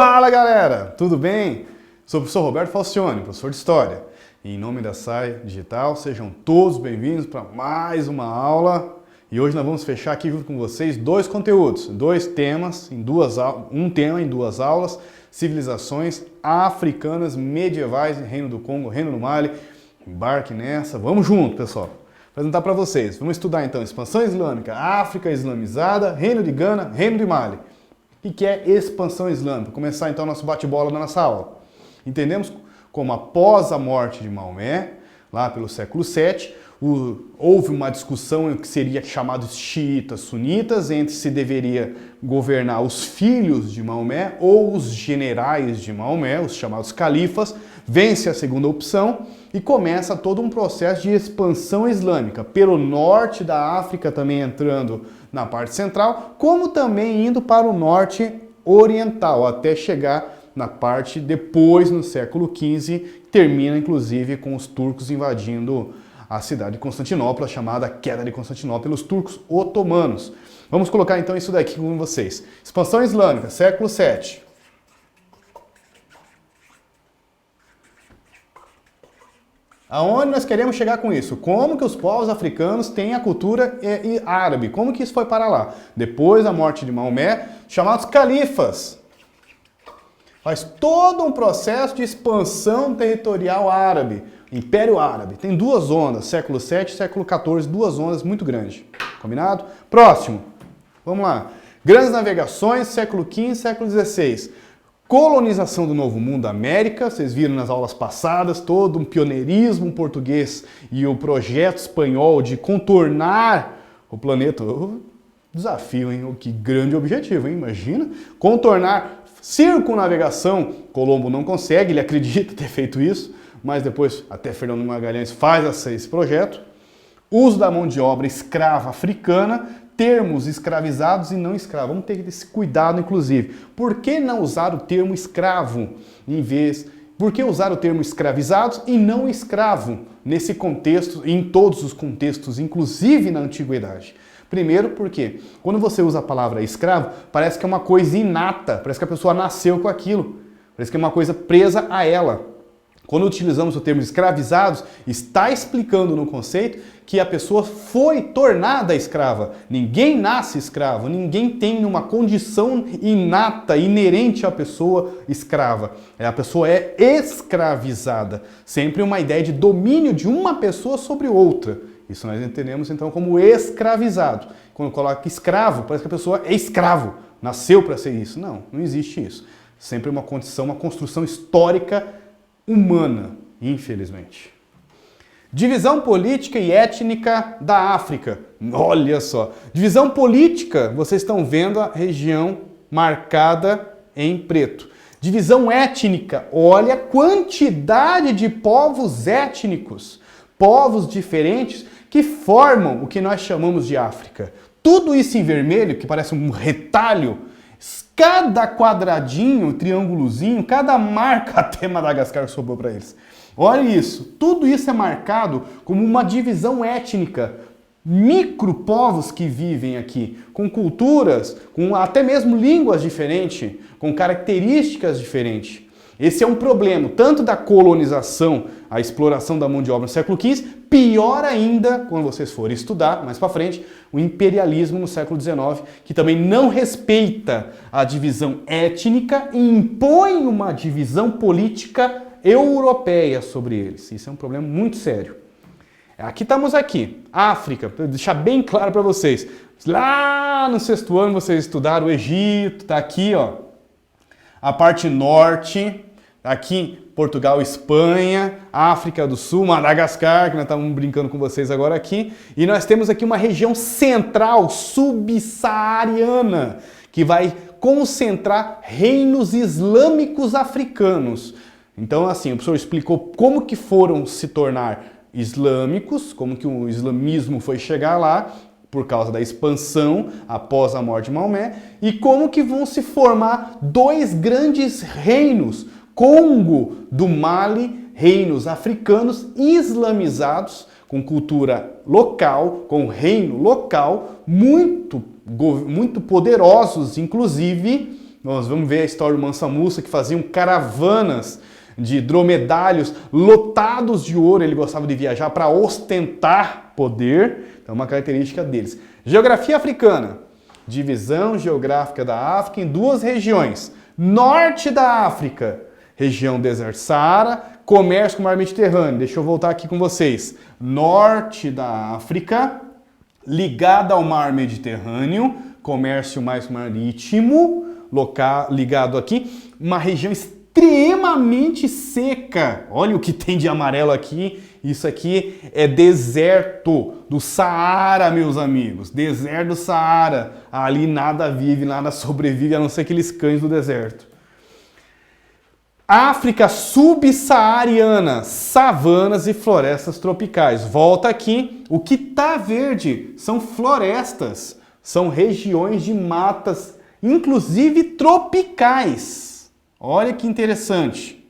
Fala galera, tudo bem? Sou o professor Roberto Falcione, professor de História. E em nome da SAI Digital, sejam todos bem-vindos para mais uma aula. E hoje nós vamos fechar aqui junto com vocês dois conteúdos, dois temas, um tema em duas aulas, civilizações africanas medievais, Reino do Congo, Reino do Mali. Embarque nessa, vamos junto pessoal. Vou apresentar para vocês. Vamos estudar então expansão islâmica, África islamizada, Reino de Gana, Reino de Mali. O que é expansão islâmica? Vou começar então nosso bate-bola na nossa aula. Entendemos como após a morte de Maomé, lá pelo século VII, houve uma discussão que seria chamado xiitas sunitas, entre se deveria governar os filhos de Maomé ou os generais de Maomé, os chamados califas. Vence a segunda opção e começa todo um processo de expansão islâmica, pelo norte da África também entrando na parte central, como também indo para o norte oriental, até chegar na parte depois, no século XV, termina inclusive com os turcos invadindo a cidade de Constantinopla, chamada Queda de Constantinopla pelos turcos otomanos. Vamos colocar então isso daqui com vocês. Expansão islâmica, século VII. Aonde nós queremos chegar com isso? Como que os povos africanos têm a cultura árabe? Como que isso foi para lá? Depois da morte de Maomé, chamados califas. Faz todo um processo de expansão territorial árabe, Império Árabe. Tem duas ondas, século VII e século XIV, duas ondas muito grandes. Combinado? Próximo. Vamos lá. Grandes navegações, século XV, século XVI. Colonização do Novo Mundo da América, vocês viram nas aulas passadas, todo um pioneirismo português e o projeto espanhol de contornar o planeta. Desafio, hein? Que grande objetivo, hein? Imagina. Contornar circunnavegação, Colombo não consegue, ele acredita ter feito isso, mas depois até Fernando Magalhães faz esse projeto. Uso da mão de obra escrava africana, termos escravizados e não escravos. Vamos ter esse cuidado, inclusive. Por que não usar o termo escravo em vez... Por que usar o termo escravizados e não escravo nesse contexto, em todos os contextos, inclusive na antiguidade? Primeiro porque quando você usa a palavra escravo, parece que é uma coisa inata, parece que a pessoa nasceu com aquilo, parece que é uma coisa presa a ela. Quando utilizamos o termo escravizados, está explicando no conceito que a pessoa foi tornada escrava. Ninguém nasce escravo, ninguém tem uma condição inata, inerente à pessoa escrava. A pessoa é escravizada. Sempre uma ideia de domínio de uma pessoa sobre outra. Isso nós entendemos então como escravizado. Quando coloca escravo, parece que a pessoa é escravo, nasceu para ser isso. Não, não existe isso. Sempre uma condição, uma construção histórica humana, infelizmente. Divisão política e étnica da África. Olha só. Divisão política, vocês estão vendo a região marcada em preto. Divisão étnica, olha a quantidade de povos étnicos, povos diferentes que formam o que nós chamamos de África. Tudo isso em vermelho, que parece um retalho, cada quadradinho, triângulozinho, cada marca, até Madagascar sobrou para eles. Olha isso, tudo isso é marcado como uma divisão étnica, micropovos que vivem aqui, com culturas, com até mesmo línguas diferentes, com características diferentes. Esse é um problema, tanto da colonização, a exploração da mão de obra no século XV, pior ainda, quando vocês forem estudar mais para frente, o imperialismo no século XIX, que também não respeita a divisão étnica e impõe uma divisão política europeia sobre eles. Isso é um problema muito sério. Aqui estamos aqui, África, para deixar bem claro para vocês. Lá no sexto ano vocês estudaram o Egito, está aqui, ó. A parte norte, aqui Portugal, Espanha, África do Sul, Madagascar, que nós estamos brincando com vocês agora aqui. E nós temos aqui uma região central, subsaariana, que vai concentrar reinos islâmicos africanos. Então, assim, o professor explicou como que foram se tornar islâmicos, como que o islamismo foi chegar lá, por causa da expansão após a morte de Maomé, e como que vão se formar dois grandes reinos, Congo do Mali, reinos africanos islamizados, com cultura local, com reino local, muito poderosos, inclusive, Nós vamos ver a história do Mansa Musa, que faziam caravanas de dromedários lotados de ouro. Ele gostava de viajar para ostentar poder. Então, uma característica deles. Geografia africana. Divisão geográfica da África em duas regiões. Norte da África, região deserto Saara, comércio com o mar Mediterrâneo. Deixa eu voltar aqui com vocês. Norte da África, ligada ao mar Mediterrâneo, comércio mais marítimo, ligado aqui, uma região extremamente seca. Olha o que tem de amarelo aqui. Isso aqui é deserto do Saara, meus amigos. Deserto do Saara. Ali nada vive, nada sobrevive, a não ser aqueles cães do deserto. África subsaariana, savanas e florestas tropicais. Volta aqui. O que está verde são florestas, são regiões de matas, inclusive tropicais. Olha que interessante.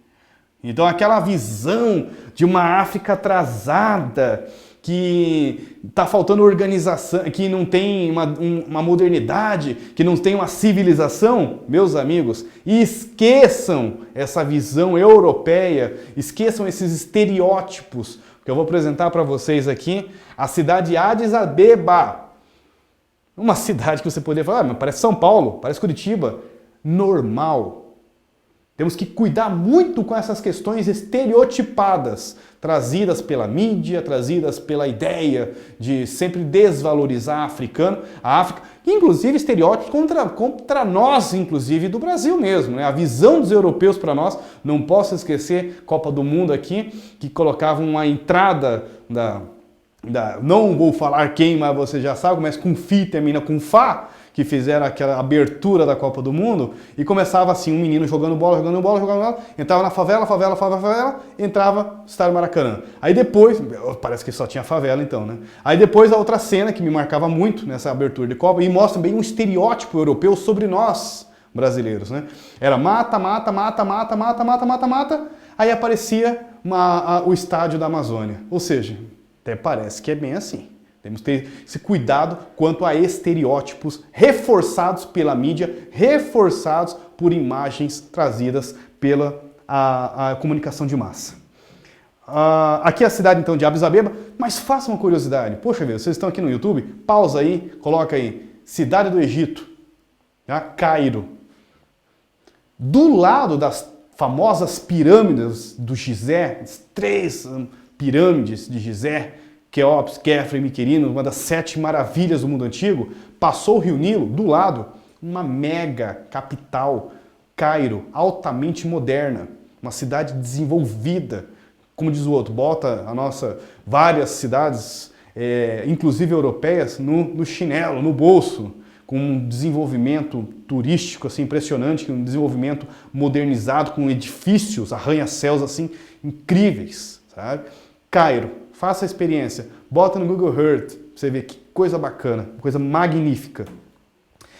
Então aquela visão de uma África atrasada, que está faltando organização, que não tem uma modernidade, que não tem uma civilização, meus amigos, esqueçam essa visão europeia, esqueçam esses estereótipos que eu vou apresentar para vocês aqui. A cidade de Addis Abeba, uma cidade que você poderia falar, mas parece São Paulo, parece Curitiba, normal. Temos que cuidar muito com essas questões estereotipadas, trazidas pela mídia, trazidas pela ideia de sempre desvalorizar a África, inclusive estereótipos contra nós, inclusive do Brasil mesmo, né? A visão dos europeus para nós, não posso esquecer, Copa do Mundo aqui, que colocavam uma entrada não vou falar quem, mas você já sabe, começa com Fi, termina com Fá, que fizeram aquela abertura da Copa do Mundo, e começava assim, um menino jogando bola, entrava na favela, entrava no estádio Maracanã. Aí depois, parece que só tinha favela então, né? Aí depois a outra cena que me marcava muito nessa abertura de Copa, e mostra bem um estereótipo europeu sobre nós, brasileiros, né? Era mata, aí aparecia o estádio da Amazônia. Ou seja, até parece que é bem assim. Temos que ter esse cuidado quanto a estereótipos reforçados pela mídia, reforçados por imagens trazidas pela a comunicação de massa. Aqui é a cidade então de Addis Abeba, mas faça uma curiosidade. Poxa vida, vocês estão aqui no YouTube? Pausa aí, coloca aí, cidade do Egito, tá? Cairo. Do lado das famosas pirâmides do Gizé, as 3 pirâmides de Gizé, Quéops, Khafre e Miquerino, uma das 7 maravilhas do mundo antigo, passou o Rio Nilo, do lado, uma mega capital, Cairo, altamente moderna, uma cidade desenvolvida, como diz o outro, bota várias cidades, inclusive europeias, no chinelo, no bolso, com um desenvolvimento turístico assim, impressionante, um desenvolvimento modernizado, com edifícios, arranha-céus assim, incríveis, sabe? Cairo. Faça a experiência, bota no Google Earth, pra você ver que coisa bacana, coisa magnífica.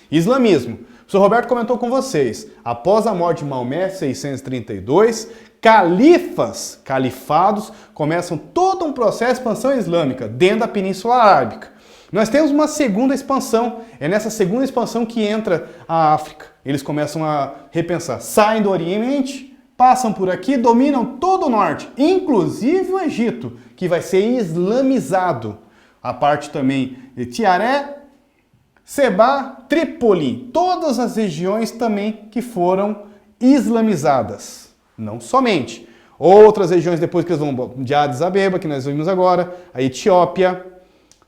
Islamismo. O Sr. Roberto comentou com vocês, após a morte de Maomé, 632, califados, começam todo um processo de expansão islâmica dentro da Península Arábica. Nós temos uma segunda expansão, é nessa segunda expansão que entra a África. Eles começam a repensar, saem do Oriente, passam por aqui, dominam todo o norte, inclusive o Egito, que vai ser islamizado. A parte também de Tiaré, Sebá, Trípoli, todas as regiões também que foram islamizadas. Não somente. Outras regiões depois que eles vão de Addis Abeba, que nós vimos agora, a Etiópia,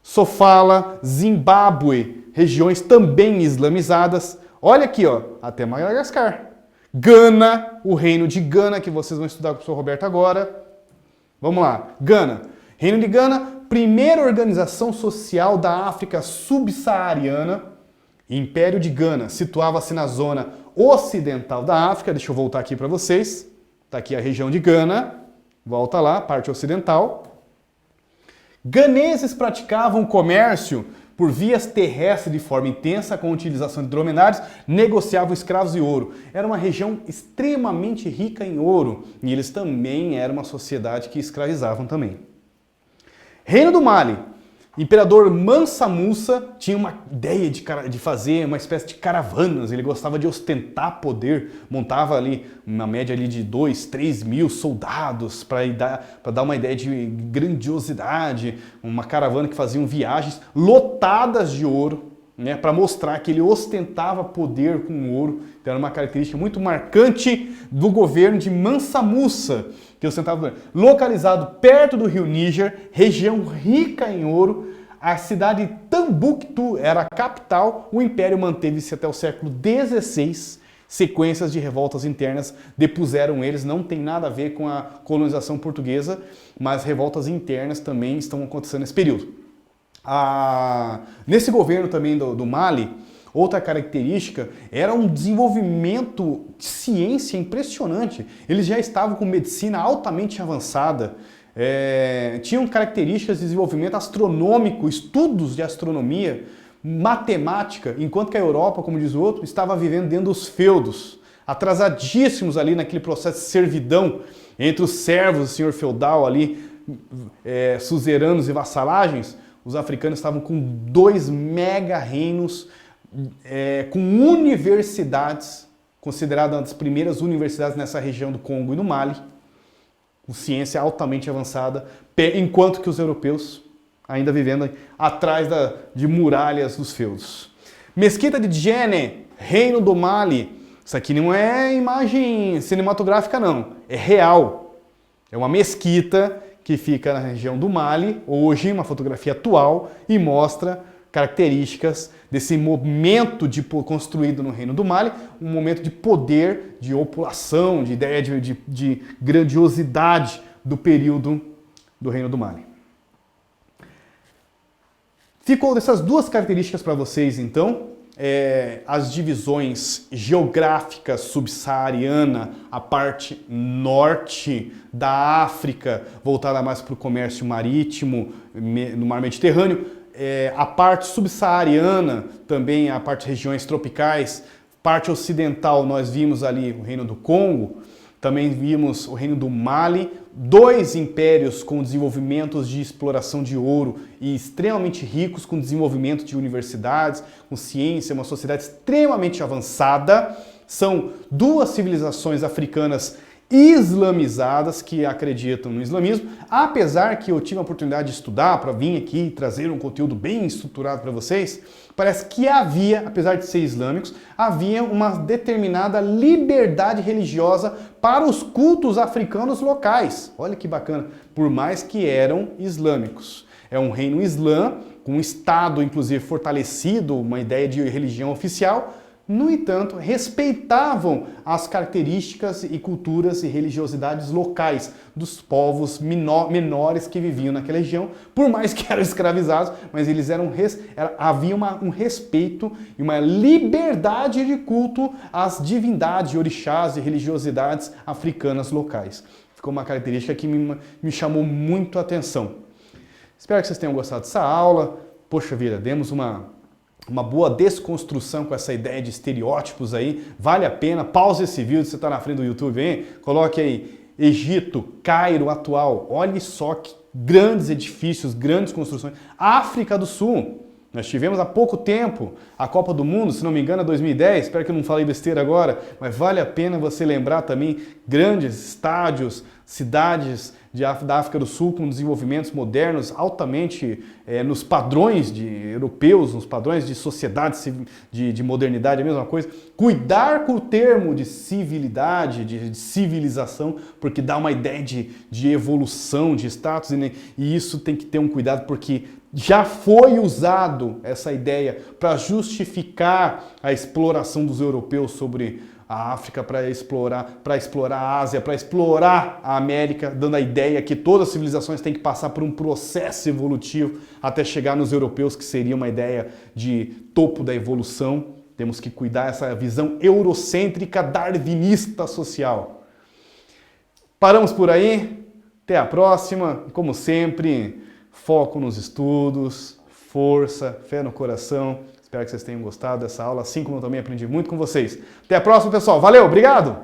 Sofala, Zimbábue, regiões também islamizadas. Olha aqui, ó, até Madagascar. Gana, o reino de Gana, que vocês vão estudar com o Sr. Roberto agora. Vamos lá, Gana. Reino de Gana, primeira organização social da África subsaariana. Império de Gana, situava-se na zona ocidental da África. Deixa eu voltar aqui para vocês. Está aqui a região de Gana. Volta lá, parte ocidental. Ganeses praticavam comércio por vias terrestres de forma intensa, com a utilização de dromedários, negociavam escravos e ouro. Era uma região extremamente rica em ouro, e eles também eram uma sociedade que escravizavam também. Reino do Mali. Imperador Mansa Musa tinha uma ideia de fazer uma espécie de caravanas, ele gostava de ostentar poder, montava ali uma média ali de 2, 3 mil soldados para dar uma ideia de grandiosidade, uma caravana que faziam viagens lotadas de ouro, né, para mostrar que ele ostentava poder com ouro. Então era uma característica muito marcante do governo de Mansa Musa, que ostentava poder. Localizado perto do rio Níger, região rica em ouro, a cidade de Tambuktu era a capital. O império manteve-se até o século XVI. Sequências de revoltas internas depuseram eles, não tem nada a ver com a colonização portuguesa, mas revoltas internas também estão acontecendo nesse período. Nesse governo também do Mali, outra característica era um desenvolvimento de ciência impressionante. Eles já estavam com medicina altamente avançada, tinham características de desenvolvimento astronômico, estudos de astronomia, matemática, enquanto que a Europa, como diz o outro, estava vivendo dentro dos feudos, atrasadíssimos ali naquele processo de servidão entre os servos, o senhor feudal ali, suzeranos e vassalagens. Os africanos estavam com 2 mega reinos, com universidades, consideradas uma das primeiras universidades nessa região do Congo e no Mali, com ciência altamente avançada, enquanto que os europeus ainda vivendo atrás de muralhas dos feudos. Mesquita de Djenne, reino do Mali. Isso aqui não é imagem cinematográfica não, é real. É uma mesquita que fica na região do Mali, hoje, uma fotografia atual, e mostra características desse momento construído no Reino do Mali, um momento de poder, de população, de ideia de grandiosidade do período do Reino do Mali. Ficou dessas 2 características para vocês, então, as divisões geográficas subsaariana, a parte norte da África, voltada mais para o comércio marítimo no mar Mediterrâneo, a parte subsaariana, também a parte de regiões tropicais, parte ocidental nós vimos ali o Reino do Congo, também vimos o Reino do Mali, 2 impérios com desenvolvimentos de exploração de ouro e extremamente ricos, com desenvolvimento de universidades, com ciência, uma sociedade extremamente avançada. São 2 civilizações africanas islamizadas que acreditam no islamismo, apesar que eu tive a oportunidade de estudar para vir aqui e trazer um conteúdo bem estruturado para vocês, parece que havia, apesar de ser islâmicos, havia uma determinada liberdade religiosa para os cultos africanos locais. Olha que bacana, por mais que eram islâmicos. É um reino islã, com um Estado inclusive fortalecido, uma ideia de religião oficial. No entanto, respeitavam as características e culturas e religiosidades locais dos povos menores que viviam naquela região, por mais que eram escravizados, mas eles havia um respeito e uma liberdade de culto às divindades, orixás e religiosidades africanas locais. Ficou uma característica que me chamou muito a atenção. Espero que vocês tenham gostado dessa aula. Poxa vida, demos uma boa desconstrução com essa ideia de estereótipos aí, vale a pena, pause esse vídeo se você está na frente do YouTube, hein? Coloque aí Egito, Cairo atual, olhe só que grandes edifícios, grandes construções. África do Sul, nós tivemos há pouco tempo a Copa do Mundo, se não me engano é 2010, espero que eu não falei besteira agora, mas vale a pena você lembrar também grandes estádios, cidades da África do Sul com desenvolvimentos modernos altamente nos padrões europeus, nos padrões de sociedade, de modernidade, a mesma coisa. Cuidar com o termo de civilidade, de civilização, porque dá uma ideia de evolução, de status, e isso tem que ter um cuidado porque já foi usado essa ideia para justificar a exploração dos europeus sobre a África, para explorar a Ásia, para explorar a América, dando a ideia que todas as civilizações têm que passar por um processo evolutivo até chegar nos europeus, que seria uma ideia de topo da evolução. Temos que cuidar dessa visão eurocêntrica darwinista social. Paramos por aí, até a próxima, como sempre, foco nos estudos, força, fé no coração. Espero que vocês tenham gostado dessa aula, assim como eu também aprendi muito com vocês. Até a próxima, pessoal. Valeu, obrigado!